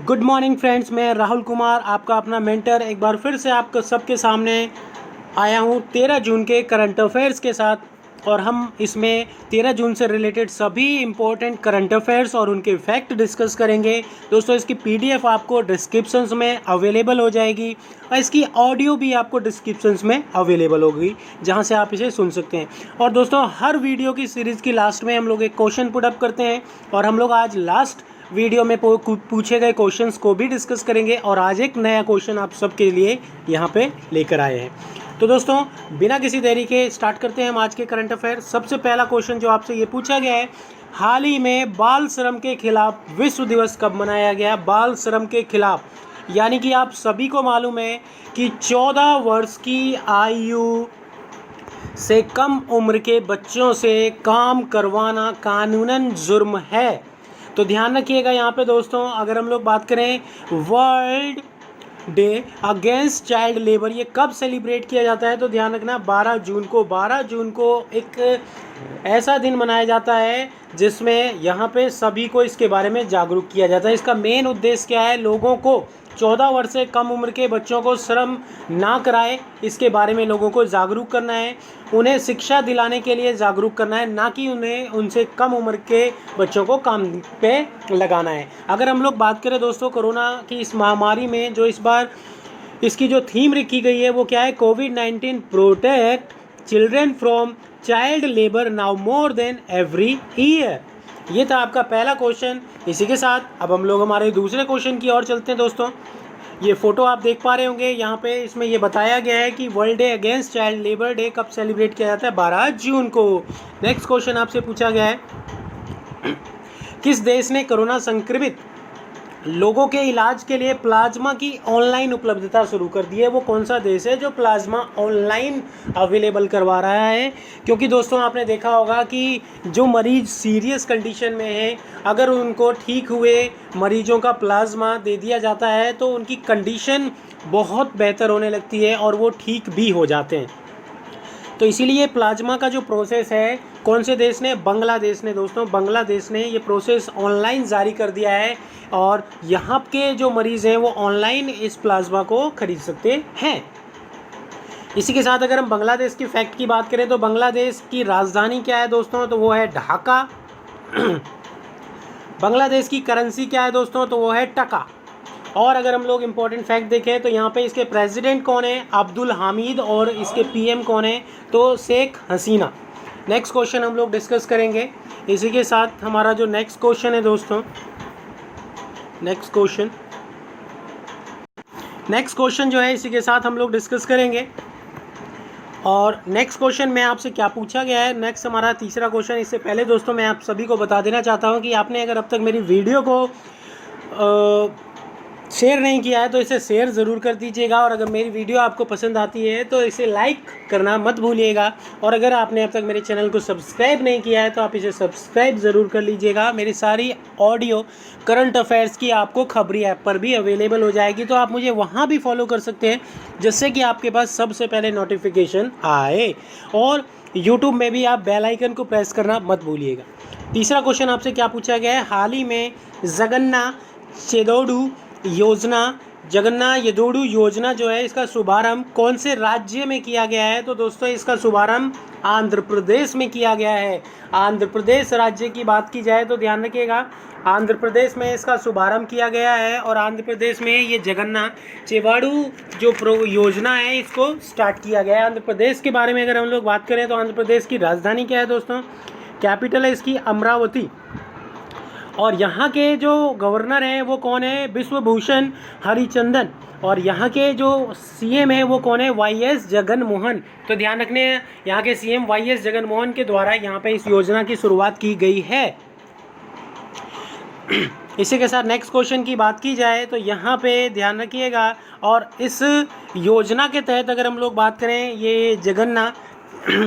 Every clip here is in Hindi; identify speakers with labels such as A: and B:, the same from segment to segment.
A: गुड मॉर्निंग फ्रेंड्स, मैं राहुल कुमार आपका अपना मेंटर एक बार फिर से आपको सबके सामने आया हूँ 13 जून के करंट अफेयर्स के साथ। और हम इसमें 13 जून से रिलेटेड सभी इम्पोर्टेंट करंट अफेयर्स और उनके फैक्ट डिस्कस करेंगे। दोस्तों, इसकी पीडीएफ आपको डिस्क्रिप्शंस में अवेलेबल हो जाएगी और इसकी ऑडियो भी आपको डिस्क्रिप्शंस में अवेलेबल होगी, जहां से आप इसे सुन सकते हैं। और दोस्तों, हर वीडियो की सीरीज़ की लास्ट में हम लोग एक क्वेश्चन पुट अप करते हैं और हम लोग आज लास्ट वीडियो में पूछे गए क्वेश्चंस को भी डिस्कस करेंगे और आज एक नया क्वेश्चन आप सबके लिए यहाँ पे लेकर आए हैं। तो दोस्तों, बिना किसी देरी के स्टार्ट करते हैं हम आज के करंट अफेयर। सबसे पहला क्वेश्चन जो आपसे ये पूछा गया है, हाल ही में बाल श्रम के खिलाफ विश्व दिवस कब मनाया गया? बाल श्रम के खिलाफ, यानी कि आप सभी को मालूम है कि 14 वर्ष की आयु से कम उम्र के बच्चों से काम करवाना कानूनन जुर्म है। तो ध्यान रखिएगा यहाँ पे दोस्तों, अगर हम लोग बात करें world day against child labour, ये कब सेलिब्रेट किया जाता है? तो ध्यान रखना 12 जून को। 12 जून को एक ऐसा दिन मनाया जाता है जिसमें यहाँ पे सभी को इसके बारे में जागरूक किया जाता है। इसका मेन उद्देश्य क्या है? लोगों को 14 वर्ष से कम उम्र के बच्चों को श्रम ना कराए, इसके बारे में लोगों को जागरूक करना है, उन्हें शिक्षा दिलाने के लिए जागरूक करना है, ना कि उन्हें उनसे कम उम्र के बच्चों को काम पे लगाना है। अगर हम लोग बात करें दोस्तों, कोरोना की इस महामारी में जो इस बार इसकी जो थीम रखी गई है वो क्या है? कोविड-19 protect children from child labour now more than every year. ये था आपका पहला क्वेश्चन। इसी के साथ अब हम लोग हमारे दूसरे क्वेश्चन की ओर चलते हैं। दोस्तों, ये फ़ोटो आप देख पा रहे होंगे, यहाँ पे इसमें ये बताया गया है कि world day against child labour day कब सेलिब्रेट किया जाता है? 12 जून को। नेक्स्ट क्वेश्चन आपसे पूछा गया है, किस देश ने कोरोना संक्रमित लोगों के इलाज के लिए प्लाज्मा की ऑनलाइन उपलब्धता शुरू कर दी है? वो कौन सा देश है जो प्लाज्मा ऑनलाइन अवेलेबल करवा रहा है? क्योंकि दोस्तों, आपने देखा होगा कि जो मरीज सीरियस कंडीशन में है, अगर उनको ठीक हुए मरीजों का प्लाज्मा दे दिया जाता है तो उनकी कंडीशन बहुत बेहतर होने लगती है और वो ठीक भी हो जाते हैं। तो इसीलिए प्लाज्मा का जो प्रोसेस है, कौन से देश ने? बांग्लादेश ने। दोस्तों, बांग्लादेश ने ये प्रोसेस ऑनलाइन जारी कर दिया है और यहाँ के जो मरीज़ हैं वो ऑनलाइन इस प्लाज्मा को खरीद सकते हैं। इसी के साथ अगर हम बांग्लादेश की फैक्ट की बात करें तो बांग्लादेश की राजधानी क्या है दोस्तों? तो वो है ढाका। बांग्लादेश की करेंसी क्या है दोस्तों? तो वो है टका। और अगर हम लोग इम्पोर्टेंट फैक्ट देखें तो यहाँ पे इसके प्रेसिडेंट कौन है? अब्दुल हामिद। और इसके पीएम कौन है? तो शेख हसीना। नेक्स्ट क्वेश्चन हम लोग डिस्कस करेंगे। इसी के साथ हमारा जो नेक्स्ट क्वेश्चन है दोस्तों, नेक्स्ट क्वेश्चन जो है इसी के साथ हम लोग डिस्कस करेंगे। और नेक्स्ट क्वेश्चन में आपसे क्या पूछा गया है? नेक्स्ट हमारा तीसरा क्वेश्चन। इससे पहले दोस्तों, मैं आप सभी को बता देना चाहता हूँ कि आपने अगर अब तक मेरी वीडियो को शेयर नहीं किया है तो इसे शेयर ज़रूर कर दीजिएगा। और अगर मेरी वीडियो आपको पसंद आती है तो इसे लाइक करना मत भूलिएगा। और अगर आपने अब तक मेरे चैनल को सब्सक्राइब नहीं किया है तो आप इसे सब्सक्राइब ज़रूर कर लीजिएगा। मेरी सारी ऑडियो करंट अफेयर्स की आपको खबरी ऐप पर भी अवेलेबल हो जाएगी, तो आप मुझे वहाँ भी फॉलो कर सकते हैं, जिससे कि आपके पास सबसे पहले नोटिफिकेशन आए। और यूट्यूब में भी आप बेल आइकन को प्रेस करना मत भूलिएगा। तीसरा क्वेश्चन आपसे क्या पूछा गया है? हाल ही में जगन्नाथ यदोडू योजना जो है, इसका शुभारंभ कौन से राज्य में किया गया है? तो दोस्तों, इसका शुभारंभ आंध्र प्रदेश में किया गया है। आंध्र प्रदेश राज्य की बात की जाए तो ध्यान रखिएगा, आंध्र प्रदेश में इसका शुभारंभ किया गया है। और आंध्र प्रदेश में ये जगन्नाथ चेवाड़ू जो योजना है इसको स्टार्ट किया गया है। आंध्र प्रदेश के बारे में अगर हम लोग बात करें तो आंध्र प्रदेश की राजधानी क्या है दोस्तों? कैपिटल है इसकी अमरावती। और यहाँ के जो गवर्नर हैं वो कौन है? विश्वभूषण हरिचंदन। और यहाँ के जो सीएम है वो कौन है? वाईएस जगनमोहन। तो ध्यान रखने, यहाँ के सीएम वाईएस जगनमोहन के द्वारा यहाँ पे इस योजना की शुरुआत की गई है। इसी के साथ नेक्स्ट क्वेश्चन की बात की जाए तो यहाँ पे ध्यान रखिएगा, और इस योजना के तहत अगर हम लोग बात करें, ये जगन्नाथ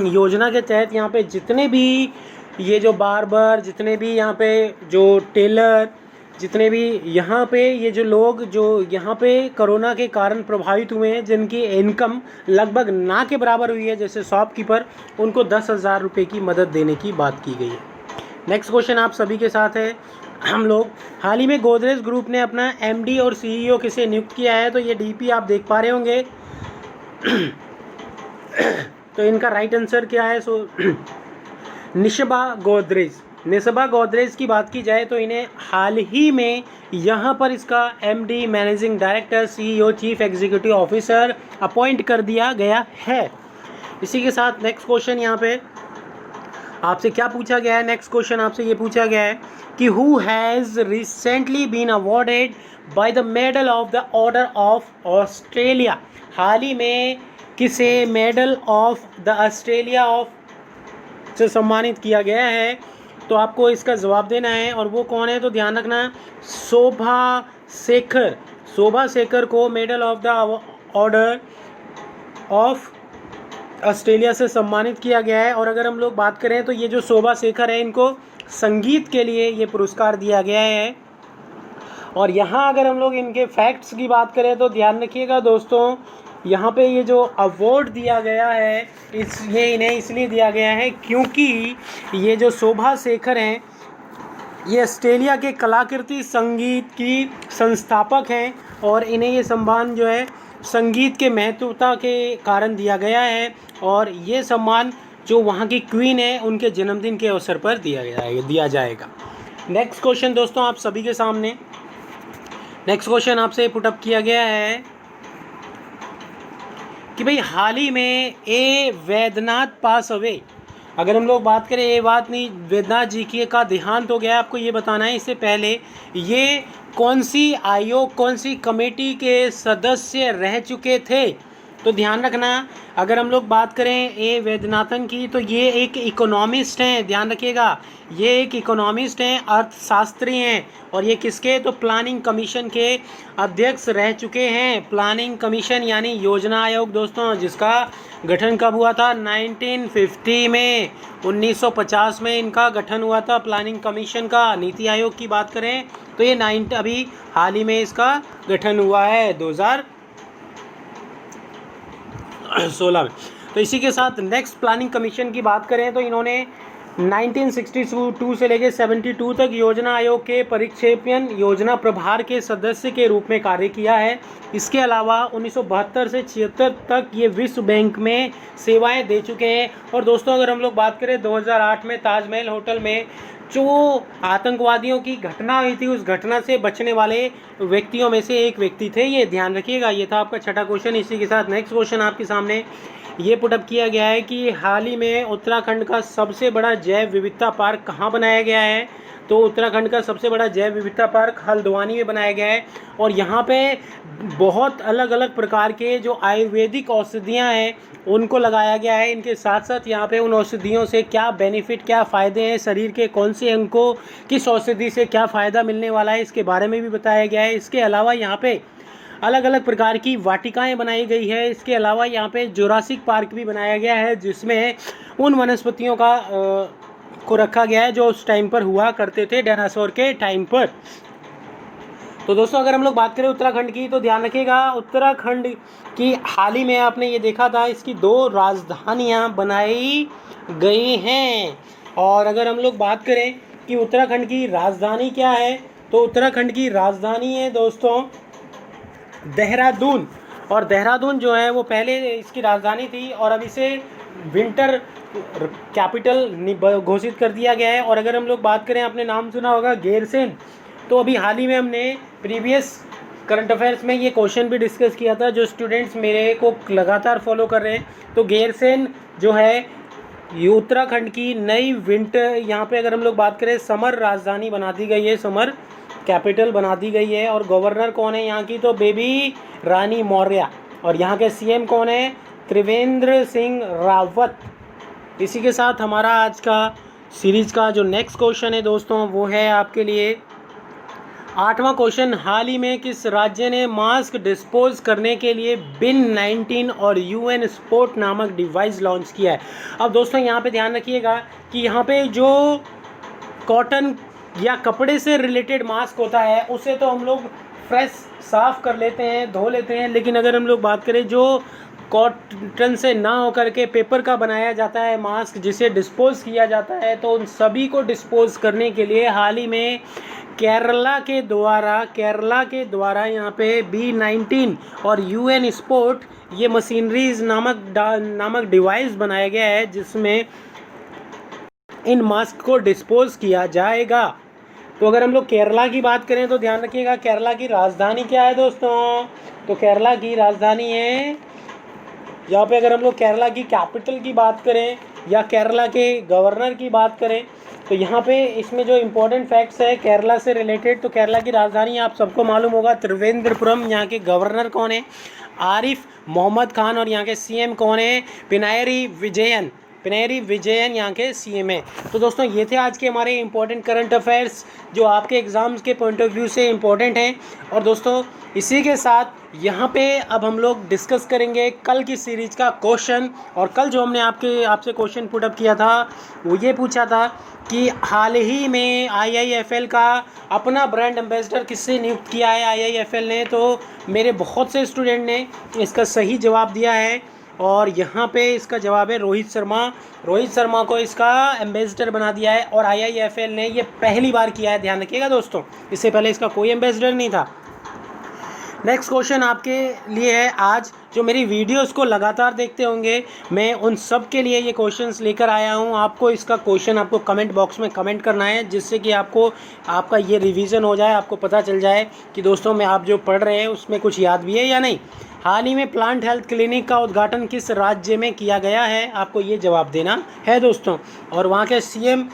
A: योजना के तहत यहाँ पे जितने भी ये जो बार्बर, जितने भी यहाँ पे जो टेलर, जितने भी यहाँ पे ये जो लोग जो यहाँ पे कोरोना के कारण प्रभावित हुए हैं, जिनकी इनकम लगभग ना के बराबर हुई है, जैसे शॉपकीपर, उनको 10,000 रुपये की मदद देने की बात की गई है। नेक्स्ट क्वेश्चन आप सभी के साथ है, हम लोग हाल ही में गोदरेज ग्रुप ने अपना एमडी और सीईओ किसे नियुक्त किया है, तो ये डीपी आप देख पा रहे होंगे। तो इनका राइट आंसर क्या है? सो निशबा गोदरेज। निशबा गोदरेज की बात की जाए तो इन्हें हाल ही में यहाँ पर इसका MD, managing director, CEO, chief executive officer appoint कर दिया गया है। इसी के साथ नेक्स्ट क्वेश्चन यहाँ पे आपसे क्या पूछा गया है? नेक्स्ट क्वेश्चन आपसे ये पूछा गया है कि who has recently been awarded by the medal of the order of Australia. हाल ही में किसे medal of the Australia of से सम्मानित किया गया है? तो आपको इसका जवाब देना है, और वो कौन है? तो ध्यान रखना, शोभा शेखर। शोभा शेखर को medal of the order of Australia से सम्मानित किया गया है। और अगर हम लोग बात करें तो ये जो शोभा शेखर है, इनको संगीत के लिए ये पुरस्कार दिया गया है। और यहाँ अगर हम लोग इनके फैक्ट्स की बात करें तो ध्यान रखिएगा दोस्तों, यहाँ पे ये जो अवार्ड दिया गया है ये इन्हें इसलिए दिया गया है क्योंकि ये जो शोभा शेखर हैं ये ऑस्ट्रेलिया के कलाकृति संगीत की संस्थापक हैं, और इन्हें ये सम्मान जो है संगीत के महत्वता के कारण दिया गया है। और ये सम्मान जो वहाँ की क्वीन है उनके जन्मदिन के अवसर पर दिया जाएगा। नेक्स्ट क्वेश्चन दोस्तों आप सभी के सामने, नेक्स्ट क्वेश्चन आपसे पुटअप किया गया है कि भाई हाल ही में ए वैद्यनाथ पास अवे। अगर हम लोग बात करें वैद्यनाथ जी की का देहांत हो गया, आपको ये बताना है इससे पहले ये कौन सी आयोग, कौन सी कमेटी के सदस्य रह चुके थे। तो ध्यान रखना, अगर हम लोग बात करें ए वैद्यनाथन की तो ये एक इकोनॉमिस्ट हैं। ध्यान रखिएगा, ये एक इकोनॉमिस्ट हैं, अर्थशास्त्री हैं, और ये किसके? तो प्लानिंग कमीशन के अध्यक्ष रह चुके हैं। प्लानिंग कमीशन यानी योजना आयोग दोस्तों, जिसका गठन कब हुआ था? 1950 में, 1950 में इनका गठन हुआ था प्लानिंग कमीशन का। नीति आयोग की बात करें तो ये अभी हाल ही में इसका गठन हुआ है 2016 में। तो इसी के साथ नेक्स्ट प्लानिंग कमीशन की बात करें तो इन्होंने 1962 से लेकर 72 तक योजना आयोग के परिक्षेपण योजना प्रभार के सदस्य के रूप में कार्य किया है। इसके अलावा 1972 से 76 तक ये विश्व बैंक में सेवाएं दे चुके हैं। और दोस्तों अगर हम लोग बात करें 2008 में ताजमहल होटल में जो आतंकवादियों की घटना हुई थी, उस घटना से बचने वाले व्यक्तियों में से एक व्यक्ति थे। ये ध्यान रखिएगा। ये था आपका छठा क्वेश्चन। इसी के साथ नेक्स्ट क्वेश्चन आपके सामने ये पुटअप किया गया है कि हाल ही में उत्तराखंड का सबसे बड़ा जैव विविधता पार्क कहाँ बनाया गया है? तो उत्तराखंड का सबसे बड़ा जैव विविधता पार्क हल्द्वानी में बनाया गया है। और यहाँ पे बहुत अलग अलग प्रकार के जो आयुर्वेदिक औषधियाँ हैं उनको लगाया गया है। इनके साथ साथ यहाँ पे उन औषधियों से क्या बेनिफिट, क्या फ़ायदे हैं, शरीर के कौन से अंग को किस औषधि से क्या फ़ायदा मिलने वाला है, इसके बारे में भी बताया गया है। इसके अलावा यहाँ पे अलग अलग प्रकार की वाटिकाएं बनाई गई है। इसके अलावा यहाँ पे जुरासिक पार्क भी बनाया गया है, जिसमें उन वनस्पतियों को रखा गया है जो उस टाइम पर हुआ करते थे, डायनासोर के टाइम पर। तो दोस्तों अगर हम लोग बात करें उत्तराखंड की तो ध्यान रखिएगा, उत्तराखंड की हाल ही में आपने ये देखा था इसकी 2 राजधानियाँ बनाई गई हैं। और अगर हम लोग बात करें कि उत्तराखंड की राजधानी क्या है, तो उत्तराखंड की राजधानी है दोस्तों देहरादून। और देहरादून जो है वो पहले इसकी राजधानी थी और अब इसे विंटर कैपिटल घोषित कर दिया गया है। और अगर हम लोग बात करें, आपने नाम सुना होगा गैरसैंण, तो अभी हाल ही में हमने प्रीवियस करंट अफेयर्स में ये क्वेश्चन भी डिस्कस किया था, जो स्टूडेंट्स मेरे को लगातार फॉलो कर रहे हैं। तो गैरसैंण जो है ये उत्तराखंड की नई विंटर, यहाँ पे अगर हम लोग बात करें समर राजधानी बना दी गई है, समर कैपिटल बना दी गई है। और गवर्नर कौन है यहाँ की? तो बेबी रानी मौर्य। और यहाँ के सीएम कौन है? त्रिवेंद्र सिंह रावत। इसी के साथ हमारा आज का सीरीज़ का जो नेक्स्ट क्वेश्चन है दोस्तों वो है आपके लिए 8वां क्वेश्चन। हाल ही में किस राज्य ने मास्क डिस्पोज करने के लिए बिन 19 और यूएन स्पोर्ट नामक डिवाइस लॉन्च किया है? अब दोस्तों यहाँ पे ध्यान रखिएगा कि यहाँ पे जो कॉटन या कपड़े से रिलेटेड मास्क होता है उसे तो हम लोग फ्रेश साफ़ कर लेते हैं, धो लेते हैं, लेकिन अगर हम लोग बात करें जो कॉटन से ना होकर के पेपर का बनाया जाता है मास्क, जिसे डिस्पोज किया जाता है। तो उन सभी को डिस्पोज करने के लिए हाल ही में केरला के द्वारा यहाँ पे B19 और UN स्पोर्ट ये मशीनरीज नामक डिवाइस बनाया गया है, जिसमें इन मास्क को डिस्पोज किया जाएगा। तो अगर हम लोग केरला की बात करें तो ध्यान रखिएगा, केरला की राजधानी क्या है दोस्तों? तो केरला की राजधानी है, यहाँ पे अगर हम लोग केरला की कैपिटल की बात करें या केरला के गवर्नर की बात करें, तो यहाँ पे इसमें जो इम्पोर्टेंट फैक्ट्स है केरला से रिलेटेड, तो केरला की राजधानी आप सबको मालूम होगा त्रिवेंद्रपुरम। यहाँ के गवर्नर कौन है? आरिफ मोहम्मद खान। और यहाँ के CM कौन है? पिनायरी विजयन यहाँ के CM है। तो दोस्तों ये थे आज के हमारे इम्पोर्टेंट करंट अफेयर्स जो आपके एग्ज़ाम्स के पॉइंट ऑफ व्यू से इम्पोर्टेंट हैं। और दोस्तों इसी के साथ यहाँ पे अब हम लोग डिस्कस करेंगे कल की सीरीज़ का क्वेश्चन। और कल जो हमने आपसे क्वेश्चन पुटअप किया था वो ये पूछा था कि हाल ही में IIFL का अपना ब्रांड एम्बेसडर किससे नियुक्त किया है IIFL ने। तो मेरे बहुत से स्टूडेंट ने इसका सही जवाब दिया है और यहाँ पे इसका जवाब है रोहित शर्मा को इसका एम्बेसडर बना दिया है। और IIFL ने ये पहली बार किया है, ध्यान रखिएगा दोस्तों, इससे पहले इसका कोई एम्बेसडर नहीं था। नेक्स्ट क्वेश्चन आपके लिए है आज, जो मेरी वीडियोस को लगातार देखते होंगे, मैं उन सब के लिए ये क्वेश्चंस लेकर आया हूँ। आपको इसका क्वेश्चन आपको कमेंट बॉक्स में कमेंट करना है, जिससे कि आपका ये रिवीजन हो जाए, आपको पता चल जाए कि दोस्तों में आप जो पढ़ रहे हैं उसमें कुछ याद भी है या नहीं। हाल ही में प्लांट हेल्थ क्लिनिक का उद्घाटन किस राज्य में किया गया है? आपको ये जवाब देना है दोस्तों, और वहाँ के CM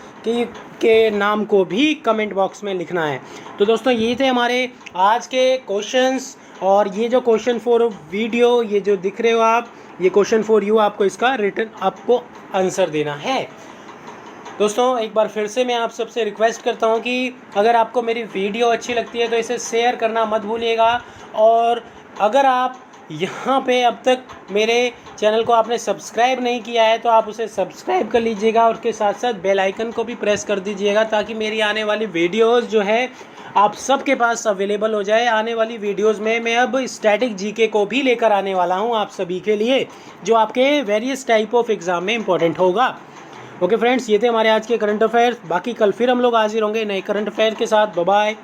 A: के नाम को भी कमेंट बॉक्स में लिखना है। तो दोस्तों ये थे हमारे आज के क्वेश्चंस। और ये जो क्वेश्चन फॉर वीडियो ये जो दिख रहे हो आप, ये क्वेश्चन फॉर यू, आपको इसका रिटर्न आपको आंसर देना है। दोस्तों एक बार फिर से मैं आप सबसे रिक्वेस्ट करता हूँ कि अगर आपको मेरी वीडियो अच्छी लगती है तो इसे शेयर करना मत भूलिएगा। और अगर आप यहाँ पे अब तक मेरे चैनल को आपने सब्सक्राइब नहीं किया है तो आप उसे सब्सक्राइब कर लीजिएगा, और उसके साथ साथ बेल आइकन को भी प्रेस कर दीजिएगा, ताकि मेरी आने वाली वीडियोस जो है आप सबके पास अवेलेबल हो जाए। आने वाली वीडियोस में मैं अब स्टैटिक GK को भी लेकर आने वाला हूँ आप सभी के लिए, जो आपके वेरियस टाइप ऑफ एग्ज़ाम में इंपॉर्टेंट होगा। ओके फ्रेंड्स, ये थे हमारे आज के करंट अफेयर्स। बाकी कल फिर हम लोग हाजिर होंगे नए करंट अफेयर के साथ। Bye bye.